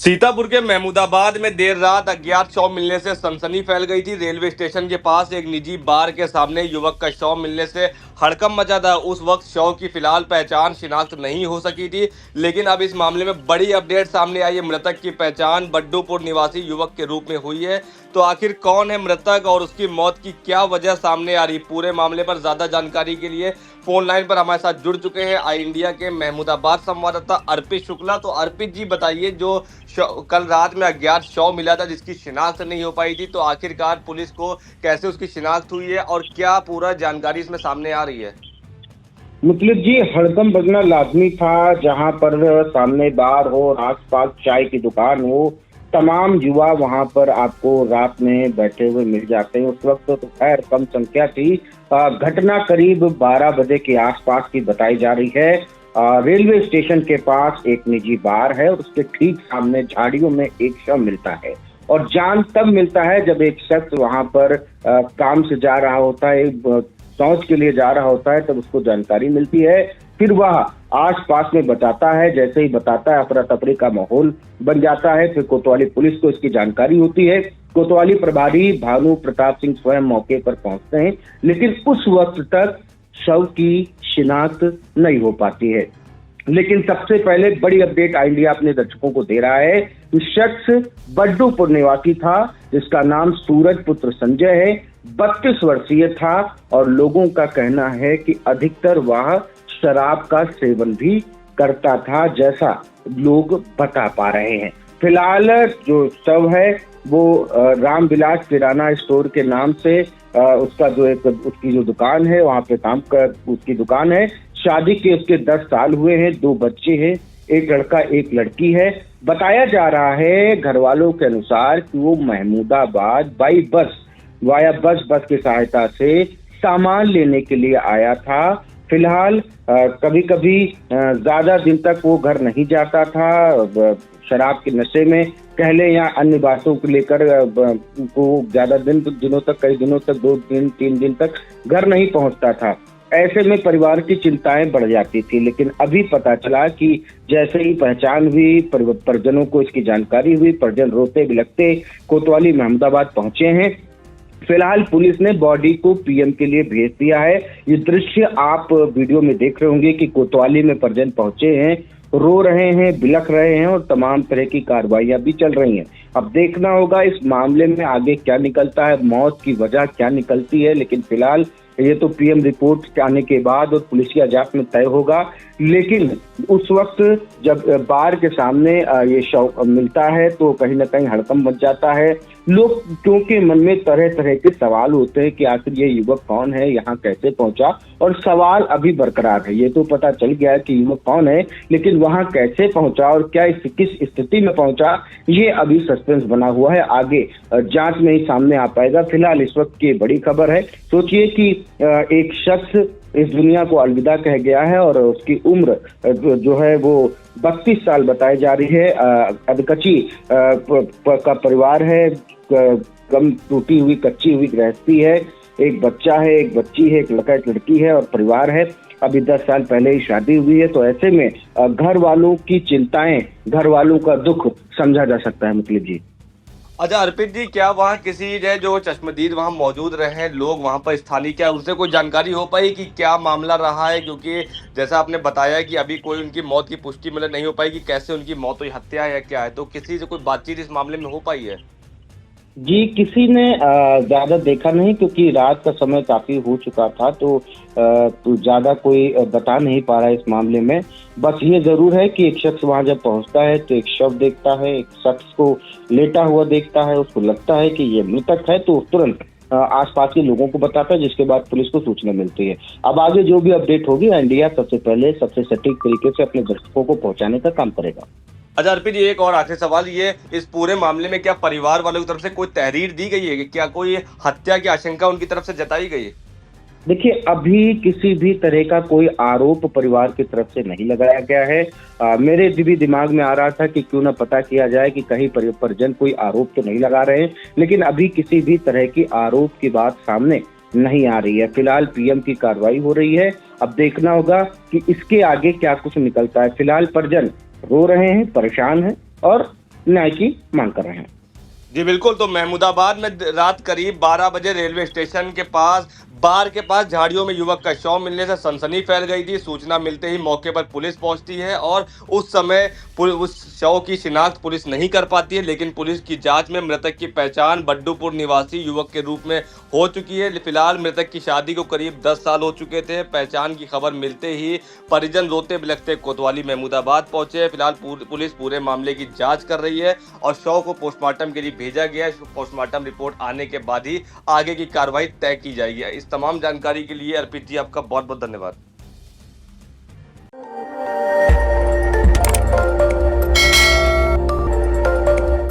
सीतापुर के महमूदाबाद में देर रात अज्ञात शव मिलने से सनसनी फैल गई थी। रेलवे स्टेशन के पास एक निजी बार के सामने युवक का शव मिलने से हड़कंप मचा था। उस वक्त शव की फिलहाल पहचान शिनाख्त नहीं हो सकी थी, लेकिन अब इस मामले में बड़ी अपडेट सामने आई है। मृतक की पहचान बड्डूपुर निवासी युवक के रूप में हुई है। तो आखिर कौन है मृतक और उसकी मौत की क्या वजह सामने आ रही, पूरे मामले पर ज्यादा जानकारी के लिए फोन लाइन पर हमारे साथ जुड़ चुके हैं आई इंडिया के महमूदाबाद संवाददाता अर्पित शुक्ला। तो अर्पित जी बताइए, जो कल रात में अज्ञात शव मिला था जिसकी शिनाख्त नहीं हो पाई थी, तो आखिरकार पुलिस को कैसे उसकी शिनाख्त हुई है और क्या पूरा जानकारी इसमें सामने आ रही है? मतलब जी, हड़कंप बजना लाजमी था। जहां पर सामने बार हो, आसपास चाय की दुकान हो, तमाम युवा वहां पर आपको रात में बैठे हुए मिल जाते हैं। उस वक्त तो खैर कम संख्या थी। घटना करीब 12 बजे के आसपास की बताई जा रही है। रेलवे स्टेशन के पास एक निजी बार है और उसके ठीक सामने झाड़ियों में एक शव मिलता है। और जान तब मिलता है जब एक शख्स वहां पर काम से जा रहा होता है, शौच के लिए जा रहा होता है, तब उसको जानकारी मिलती है। फिर वह आस-पास में बताता है। जैसे ही बताता है, अफरा तफरी का माहौल बन जाता है। फिर कोतवाली पुलिस को इसकी जानकारी होती है। कोतवाली प्रभारी भानु प्रताप सिंह स्वयं मौके पर पहुंचते हैं, लेकिन उस वक्त तक शव की शिनाख्त नहीं हो पाती है। लेकिन सबसे पहले बड़ी अपडेट आई इंडिया अपने दर्शकों को दे रहा है कि शख्स बड्डूपुर निवासी था, जिसका नाम सूरज पुत्र संजय है। 32 वर्षीय था और लोगों का कहना है कि अधिकतर वह शराब का सेवन भी करता था, जैसा लोग बता पा रहे हैं। फिलहाल जो शव है वो रामविलास किराना स्टोर के नाम से उसका उसकी जो दुकान है वहां पे काम कर उसकी दुकान है। शादी के उसके 10 साल हुए हैं, 2 बच्चे हैं, एक लड़का एक लड़की है। बताया जा रहा है घर वालों के अनुसार कि वो महमूदाबाद वाया बस की सहायता से सामान लेने के लिए आया था। फिलहाल कभी कभी ज्यादा दिन तक वो घर नहीं जाता था। शराब के नशे में कह लें या अन्य बातों को लेकर वो ज्यादा दिनों तक, कई दिनों तक, 2 दिन 3 दिन तक घर नहीं पहुंचता था। ऐसे में परिवार की चिंताएं बढ़ जाती थी। लेकिन अभी पता चला कि जैसे ही पहचान हुई, परिजनों को इसकी जानकारी हुई, परिजन रोते बिलखते कोतवाली महमूदाबाद पहुंचे हैं। फिलहाल पुलिस ने बॉडी को पीएम के लिए भेज दिया है। ये दृश्य आप वीडियो में देख रहे होंगे कि कोतवाली में परिजन पहुंचे हैं, रो रहे हैं, बिलख रहे हैं और तमाम तरह की कार्रवाइयां भी चल रही हैं। अब देखना होगा इस मामले में आगे क्या निकलता है, मौत की वजह क्या निकलती है। लेकिन फिलहाल ये तो पीएम रिपोर्ट आने के बाद और पुलिसिया जांच में तय होगा। लेकिन उस वक्त जब बार के सामने ये शव मिलता है तो कहीं ना कहीं हड़कंप मच जाता है। लोग क्योंकि मन में तरह तरह के सवाल होते हैं कि आखिर ये युवक कौन है, यहाँ कैसे पहुंचा, और सवाल अभी बरकरार है। ये तो पता चल गया है कि युवक कौन है, लेकिन वहां कैसे पहुंचा और क्या किस स्थिति में पहुंचा, ये अभी सस्पेंस बना हुआ है। आगे जांच में ही सामने आ पाएगा। फिलहाल इस वक्त की बड़ी खबर है। सोचिए कि एक शख्स इस दुनिया को अलविदा कह गया है और उसकी उम्र जो है वो 32 साल बताई जा रही है। अधकच्ची का परिवार है, कम टूटी हुई कच्ची हुई गृहस्थी है। एक बच्चा है, एक बच्ची है, एक लड़का एक लड़की है और परिवार है। अभी 10 साल पहले ही शादी हुई है। तो ऐसे में घर वालों की चिंताएं, घर वालों का दुख समझा जा सकता है। मतलब जी, अच्छा अर्पित जी, क्या वहाँ किसी जो चश्मदीद वहाँ मौजूद रहे हैं लोग, वहाँ पर स्थानीय, क्या उनसे कोई जानकारी हो पाई कि क्या मामला रहा है? क्योंकि जैसा आपने बताया कि अभी कोई उनकी मौत की पुष्टि मतलब नहीं हो पाई कि कैसे उनकी मौत हुई, हत्या है या क्या है, तो किसी से कोई बातचीत इस मामले में हो पाई है? जी, किसी ने ज्यादा देखा नहीं, क्योंकि रात का समय काफी हो चुका था। तो ज्यादा कोई बता नहीं पा रहा है इस मामले में। बस ये जरूर है कि एक शख्स वहां जब पहुंचता है तो एक शव देखता है, एक शख्स को लेटा हुआ देखता है, उसको लगता है कि ये मृतक है, तो तुरंत आसपास के लोगों को बताता है, जिसके बाद पुलिस को सूचना मिलती है। अब आगे जो भी अपडेट होगी, इंडिया सबसे पहले सबसे सटीक तरीके से अपने दर्शकों को पहुंचाने का काम करेगा। अच्छा अर्पित जी, एक और आखिरी सवाल, ये इस पूरे मामले में क्या परिवार वालों की तरफ से कोई तहरीर दी गई है? क्या कोई हत्या की आशंका उनकी तरफ से जताई गई है? देखिए, अभी किसी भी तरह का कोई आरोप परिवार की तरफ से नहीं लगाया गया है। मेरे भी दिमाग में आ रहा था कि क्यों ना पता किया जाए कि कहीं परिजन कोई आरोप तो नहीं लगा रहे हैं, लेकिन अभी किसी भी तरह की आरोप की बात सामने नहीं आ रही है। फिलहाल पीएम की कार्रवाई हो रही है। अब देखना होगा कि इसके आगे क्या कुछ निकलता है। फिलहाल परिजन रो रहे हैं, परेशान हैं और न्याय की मांग कर रहे हैं। जी बिल्कुल। तो महमूदाबाद में रात करीब 12 बजे रेलवे स्टेशन के पास बार के पास झाड़ियों में युवक का शव मिलने से सनसनी फैल गई थी। सूचना मिलते ही मौके पर पुलिस पहुंचती है और उस समय उस शव की शिनाख्त पुलिस नहीं कर पाती है, लेकिन पुलिस की जांच में मृतक की पहचान बड्डूपुर निवासी युवक के रूप में हो चुकी है। फिलहाल मृतक की शादी को करीब 10 साल हो चुके थे। पहचान की खबर मिलते ही परिजन रोते बिलखते कोतवाली महमूदाबाद पहुंचे। फिलहाल पुलिस पूरे मामले की जांच कर रही है और शव को पोस्टमार्टम के लिए भेजा गया है। पोस्टमार्टम रिपोर्ट आने के बाद ही आगे की कार्रवाई तय की जाएगी। इस तमाम जानकारी के लिए अर्पित जी आपका बहुत बहुत धन्यवाद।